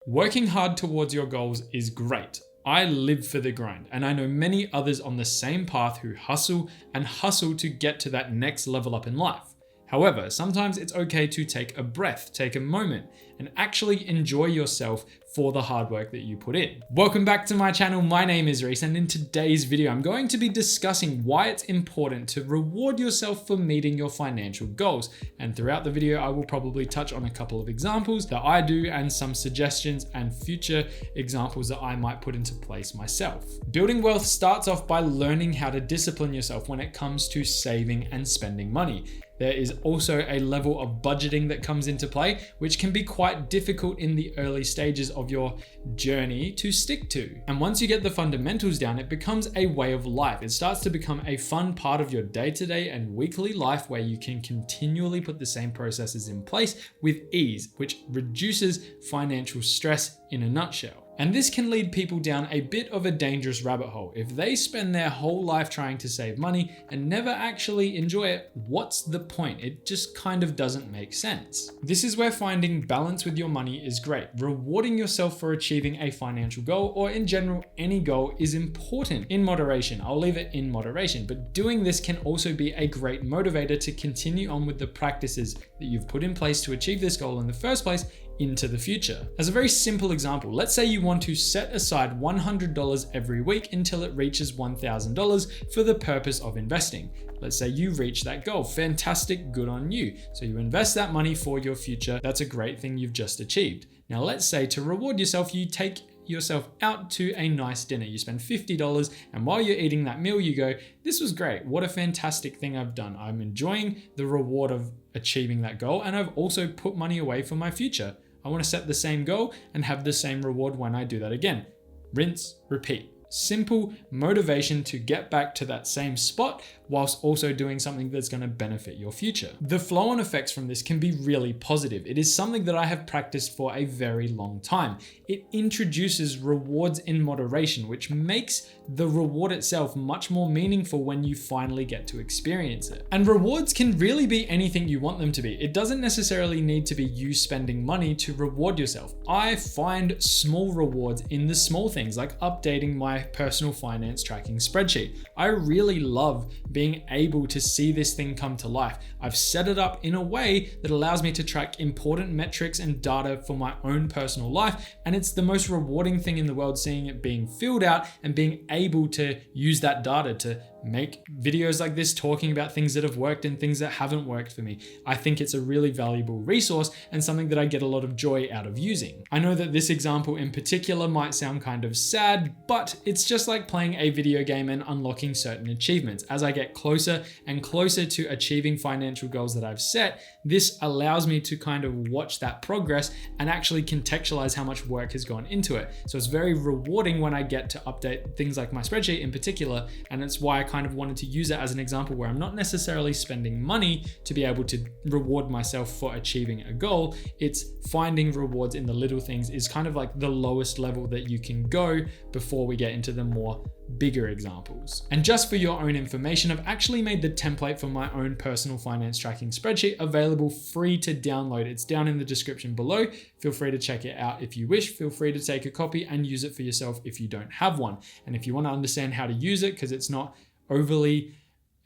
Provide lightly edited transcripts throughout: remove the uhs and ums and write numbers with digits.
Working hard towards your goals is great. I live for the grind, and I know many others on the same path who hustle and hustle to get to that next level up in life. However, sometimes it's okay to take a breath, take a moment, and actually enjoy yourself for the hard work that you put in. Welcome back to my channel. My name is Reese, and in today's video, I'm going to be discussing why it's important to reward yourself for meeting your financial goals. And throughout the video, I will probably touch on a couple of examples that I do and some suggestions and future examples that I might put into place myself. Building wealth starts off by learning how to discipline yourself when it comes to saving and spending money. There is also a level of budgeting that comes into play, which can be quite difficult in the early stages of your journey to stick to. And once you get the fundamentals down, it becomes a way of life. It starts to become a fun part of your day-to-day and weekly life where you can continually put the same processes in place with ease, which reduces financial stress in a nutshell. And this can lead people down a bit of a dangerous rabbit hole. If they spend their whole life trying to save money and never actually enjoy it, what's the point? It just kind of doesn't make sense. This is where finding balance with your money is great. Rewarding yourself for achieving a financial goal, or in general, any goal, is important in moderation. I'll leave it in moderation, but doing this can also be a great motivator to continue on with the practices that you've put in place to achieve this goal in the first place into the future. As a very simple example, let's say you want to set aside $100 every week until it reaches $1,000 for the purpose of investing. Let's say you reach that goal. Fantastic, good on you. So you invest that money for your future. That's a great thing you've just achieved. Now let's say to reward yourself, you take yourself out to a nice dinner. You spend $50, and while you're eating that meal, you go, this was great. What a fantastic thing I've done. I'm enjoying the reward of achieving that goal, and I've also put money away for my future. I want to set the same goal and have the same reward when I do that again. Rinse, repeat. Simple motivation to get back to that same spot whilst also doing something that's going to benefit your future. The flow-on effects from this can be really positive. It is something that I have practiced for a very long time. It introduces rewards in moderation, which makes the reward itself much more meaningful when you finally get to experience it. And rewards can really be anything you want them to be. It doesn't necessarily need to be you spending money to reward yourself. I find small rewards in the small things, like updating my personal finance tracking spreadsheet. I really love being able to see this thing come to life. I've set it up in a way that allows me to track important metrics and data for my own personal life, and it's the most rewarding thing in the world, seeing it being filled out and being able to use that data to make videos like this talking about things that have worked and things that haven't worked for me. I think it's a really valuable resource and something that I get a lot of joy out of using. I know that this example in particular might sound kind of sad, but it's just like playing a video game and unlocking certain achievements. As I get closer and closer to achieving financial goals that I've set, this allows me to kind of watch that progress and actually contextualize how much work has gone into it. So it's very rewarding when I get to update things like my spreadsheet in particular, and it's why I kind of wanted to use it as an example where I'm not necessarily spending money to be able to reward myself for achieving a goal. It's finding rewards in the little things is kind of like the lowest level that you can go before we get into the more bigger examples. And just for your own information, I've actually made the template for my own personal finance tracking spreadsheet available free to download. It's down in the description below. Feel free to check it out if you wish. Feel free to take a copy and use it for yourself if you don't have one. And if you want to understand how to use it, because it's not overly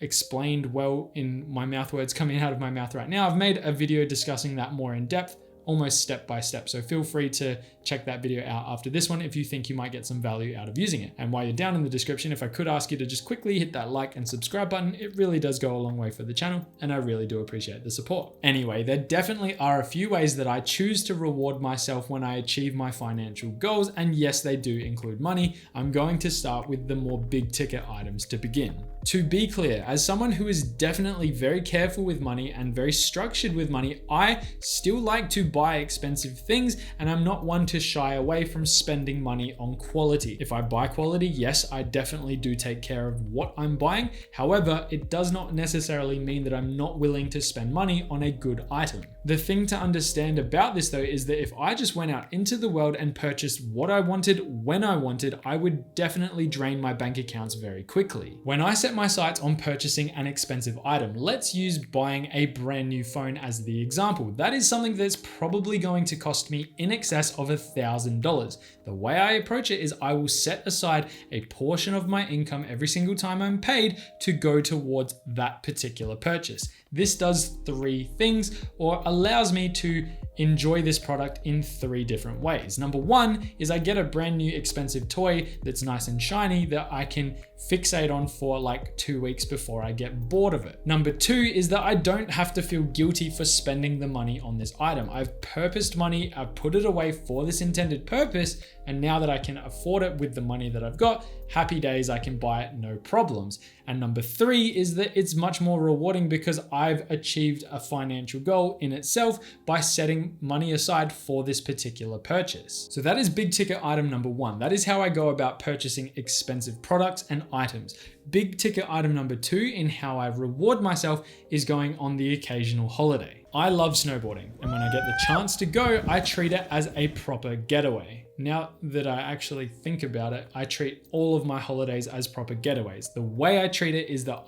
explained well in my mouth words coming out of my mouth right now, I've made a video discussing that more in depth, almost step by step. So feel free to check that video out after this one if you think you might get some value out of using it. And while you're down in the description, if I could ask you to just quickly hit that like and subscribe button, it really does go a long way for the channel, and I really do appreciate the support. Anyway, there definitely are a few ways that I choose to reward myself when I achieve my financial goals, and yes, they do include money. I'm going to start with the more big ticket items to begin. To be clear, as someone who is definitely very careful with money and very structured with money, I still like to buy expensive things, and I'm not one to shy away from spending money on quality. If I buy quality, yes, I definitely do take care of what I'm buying. However, it does not necessarily mean that I'm not willing to spend money on a good item. The thing to understand about this though is that if I just went out into the world and purchased what I wanted when I wanted, I would definitely drain my bank accounts very quickly. When I set my sights on purchasing an expensive item, let's use buying a brand new phone as the example. That is something that's probably going to cost me in excess of $1,000. The way I approach it is I will set aside a portion of my income every single time I'm paid to go towards that particular purchase. This does three things, or allows me to enjoy this product in three different ways. Number one is I get a brand new expensive toy that's nice and shiny that I can fixate on for like 2 weeks before I get bored of it. Number two is that I don't have to feel guilty for spending the money on this item. I've purposed money, I've put it away for this intended purpose, and now that I can afford it with the money that I've got, happy days, I can buy it, no problems. And number three is that it's much more rewarding because I've achieved a financial goal in itself by setting money aside for this particular purchase. So that is big ticket item number one. That is how I go about purchasing expensive products and items. Big ticket item number two in how I reward myself is going on the occasional holiday. I love snowboarding, and when I get the chance to go, I treat it as a proper getaway. Now that I actually think about it, I treat all of my holidays as proper getaways. The way I treat it is that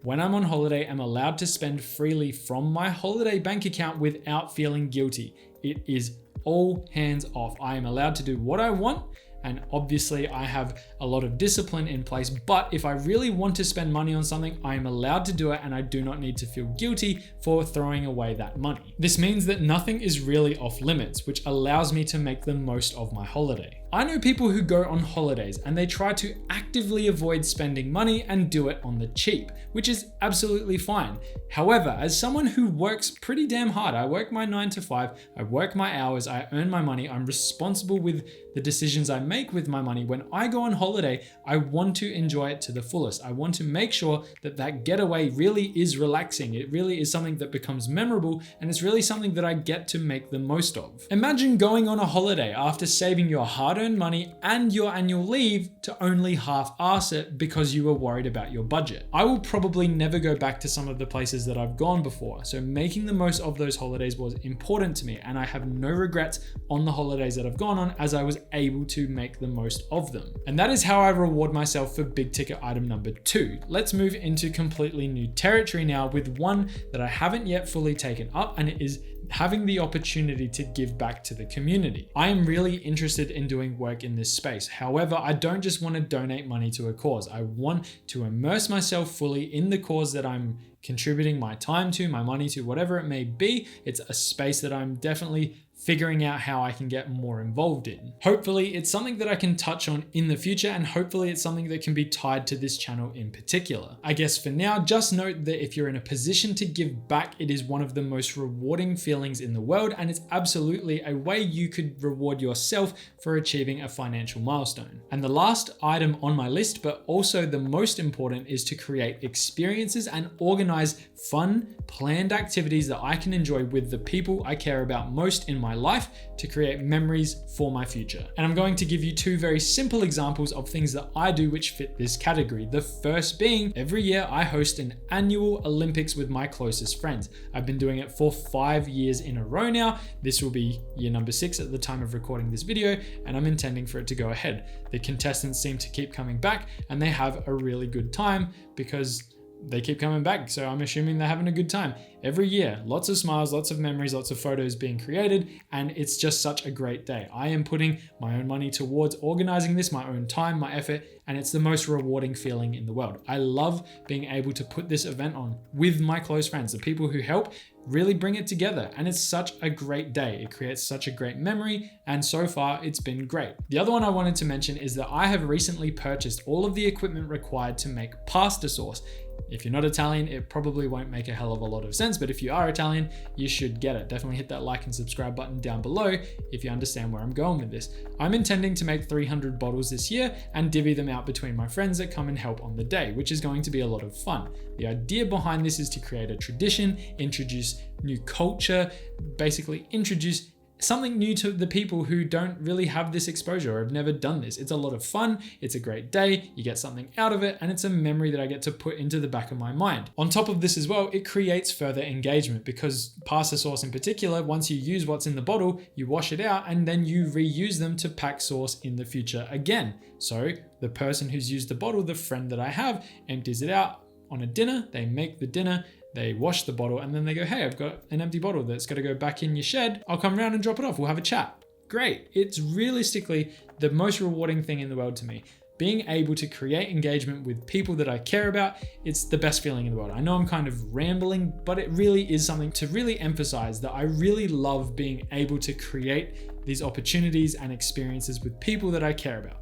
when I'm on holiday, am allowed to spend freely from my holiday bank account without feeling guilty. It is all hands off. I am allowed to do what I want. And obviously I have a lot of discipline in place, but if I really want to spend money on something, I am allowed to do it, and I do not need to feel guilty for throwing away that money. This means that nothing is really off limits, which allows me to make the most of my holiday. I know people who go on holidays and they try to actively avoid spending money and do it on the cheap, which is absolutely fine. However, as someone who works pretty damn hard, I work my 9 to 5, I work my hours, I earn my money, I'm responsible with the decisions I make with my money. When I go on holiday, I want to enjoy it to the fullest. I want to make sure that that getaway really is relaxing. It really is something that becomes memorable, and it's really something that I get to make the most of. Imagine going on a holiday after saving your hard-earned money and your annual leave to only half-ass it because you were worried about your budget. I will probably never go back to some of the places that I've gone before, so making the most of those holidays was important to me, and I have no regrets on the holidays that I've gone on, as I was able to make the most of them. And that is how I reward myself for big ticket item number two. Let's move into completely new territory now with one that I haven't yet fully taken up, and it is having the opportunity to give back to the community. I am really interested in doing work in this space. However, I don't just want to donate money to a cause. I want to immerse myself fully in the cause that I'm contributing my time to, my money to, whatever it may be. It's a space that I'm definitely figuring out how I can get more involved in. Hopefully it's something that I can touch on in the future, and hopefully it's something that can be tied to this channel in particular. I guess for now, just note that if you're in a position to give back, it is one of the most rewarding feelings in the world, and it's absolutely a way you could reward yourself for achieving a financial milestone. And the last item on my list, but also the most important, is to create experiences and organize fun, planned activities that I can enjoy with the people I care about most in my life to create memories for my future. And I'm going to give you two very simple examples of things that I do which fit this category. The first being, every year I host an annual Olympics with my closest friends. I've been doing it for 5 years in a row now. This will be year number 6 at the time of recording this video, and I'm intending for it to go ahead. The contestants seem to keep coming back, and they have a really good time because they keep coming back, so I'm assuming they're having a good time. Every year, lots of smiles, lots of memories, lots of photos being created, and it's just such a great day. I am putting my own money towards organizing this, my own time, my effort, and it's the most rewarding feeling in the world. I love being able to put this event on with my close friends, the people who help really bring it together, and it's such a great day. It creates such a great memory, and so far it's been great. The other one I wanted to mention is that I have recently purchased all of the equipment required to make pasta sauce. If you're not Italian, it probably won't make a hell of a lot of sense, but if you are Italian, you should get it. Definitely hit that like and subscribe button down below if you understand where I'm going with this. I'm intending to make 300 bottles this year and divvy them out between my friends that come and help on the day, which is going to be a lot of fun. The idea behind this is to create a tradition, introduce new culture, basically introduce something new to the people who don't really have this exposure or have never done this. It's a lot of fun, it's a great day, you get something out of it, and it's a memory that I get to put into the back of my mind. On top of this as well, it creates further engagement because pasta sauce in particular, once you use what's in the bottle, you wash it out and then you reuse them to pack sauce in the future again. So the person who's used the bottle, the friend that I have, empties it out on a dinner, they make the dinner, they wash the bottle, and then they go, hey, I've got an empty bottle that's got to go back in your shed. I'll come around and drop it off. We'll have a chat. great. It's realistically the most rewarding thing in the world to me. Being able to create engagement with people that I care about, it's the best feeling in the world. I know I'm kind of rambling, but it really is something to really emphasize that I really love being able to create these opportunities and experiences with people that I care about.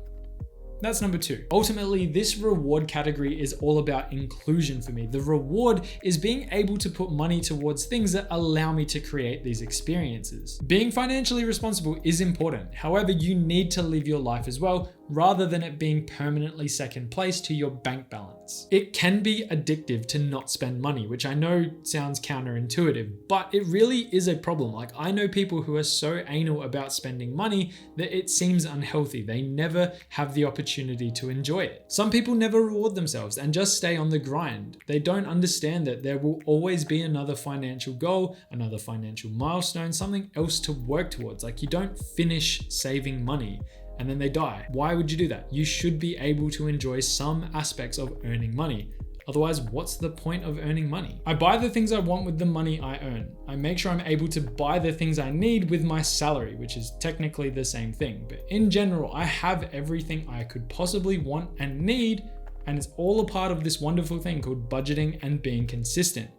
That's number 2. Ultimately, this reward category is all about inclusion for me. The reward is being able to put money towards things that allow me to create these experiences. Being financially responsible is important. However, you need to live your life as well, rather than it being permanently second place to your bank balance. It can be addictive to not spend money, which I know sounds counterintuitive, but it really is a problem. Like, I know people who are so anal about spending money that it seems unhealthy. They never have the opportunity to enjoy it. Some people never reward themselves and just stay on the grind. They don't understand that there will always be another financial goal, another financial milestone, something else to work towards. Like, you don't finish saving money and then they die. Why would you do that? You should be able to enjoy some aspects of earning money. Otherwise, what's the point of earning money? I buy the things I want with the money I earn. I make sure I'm able to buy the things I need with my salary, which is technically the same thing. But in general, I have everything I could possibly want and need, and it's all a part of this wonderful thing called budgeting and being consistent.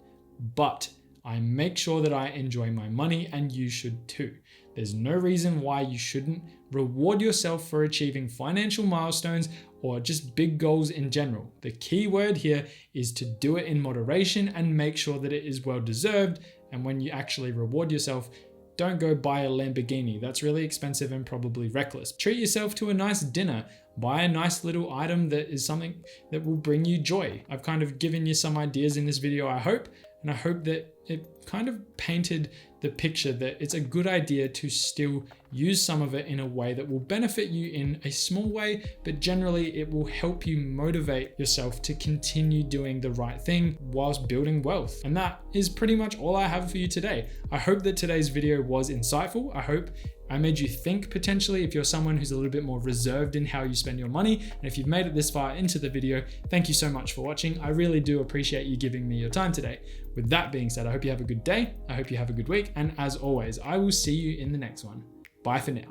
But I make sure that I enjoy my money, and you should too. There's no reason why you shouldn't reward yourself for achieving financial milestones or just big goals in general. The key word here is to do it in moderation and make sure that it is well deserved. And when you actually reward yourself, don't go buy a Lamborghini. That's really expensive and probably reckless. Treat yourself to a nice dinner. Buy a nice little item that is something that will bring you joy. I've kind of given you some ideas in this video, I hope. And I hope that it kind of painted the picture that it's a good idea to still use some of it in a way that will benefit you in a small way, but generally it will help you motivate yourself to continue doing the right thing whilst building wealth. And that is pretty much all I have for you today. I hope that today's video was insightful. I hope I made you think potentially if you're someone who's a little bit more reserved in how you spend your money. And if you've made it this far into the video, thank you so much for watching. I really do appreciate you giving me your time today. With that being said, I hope you have a good day. I hope you have a good week. And as always, I will see you in the next one. Bye for now.